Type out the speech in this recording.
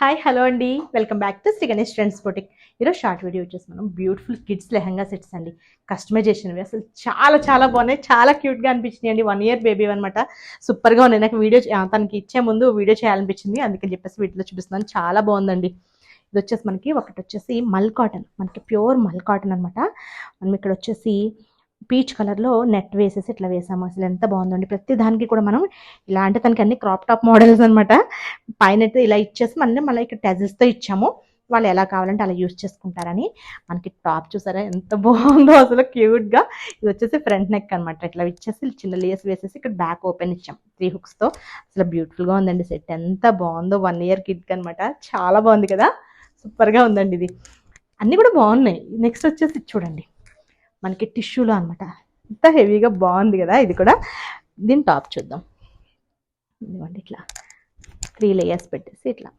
Hi hello అండి, welcome back to Shri Ganesh trends boutique. ఈరోజు short video వచ్చేసి మనం బ్యూటిఫుల్ కిడ్స్ లెహంగా సెట్స్ అండి, కస్టమైజేషన్వి అసలు చాలా చాలా బాగున్నాయి, చాలా క్యూట్గా అనిపించినాయి అండి. 1 year బేబీ అనమాట, సూపర్గా ఉన్నాయి. నాకు వీడియో తనకి ఇచ్చే ముందు వీడియో చేయాలనిపించింది, అందుకని చెప్పేసి వీటిలో చూపిస్తున్నాను. చాలా బాగుందండి. ఇది వచ్చేసి మనకి ఒకటి వచ్చేసి మల్ కాటన్, మనకి ప్యూర్ మల్ కాటన్ అనమాట. మనం ఇక్కడ వచ్చేసి పీచ్ కలర్లో నెట్ వేసేసి ఇట్లా వేసాము. అసలు ఎంత బాగుందండి. ప్రతి దానికి కూడా మనం ఇలా అంటే తనకి అన్ని క్రాప్ టాప్ మోడల్స్ అనమాట. పైన అయితే ఇలా ఇచ్చేసి మళ్ళీ ఇక్కడ టెజెస్తో ఇచ్చాము. వాళ్ళు ఎలా కావాలంటే అలా యూజ్ చేసుకుంటారని. మనకి టాప్ చూసారా ఎంత బాగుందో, అసలు క్యూట్గా. ఇది వచ్చేసి ఫ్రంట్ నెక్ అనమాట. ఇట్లా ఇచ్చేసి చిన్న లేస్ వేసేసి ఇక్కడ బ్యాక్ ఓపెన్ ఇచ్చాం 3 hooksతో. అసలు బ్యూటిఫుల్గా ఉందండి సెట్, ఎంత బాగుందో. 1 year కిడ్కి అనమాట, చాలా బాగుంది కదా, సూపర్గా ఉందండి. ఇది అన్నీ కూడా బాగున్నాయి. నెక్స్ట్ వచ్చేసి చూడండి, మనకి టిష్యూలో అనమాట, ఎంత హెవీగా బాగుంది కదా. ఇది కూడా దీని టాప్ చూద్దాం. ఇదిగోండి, ఇట్లా 3 layers పెట్టేసి ఇట్లా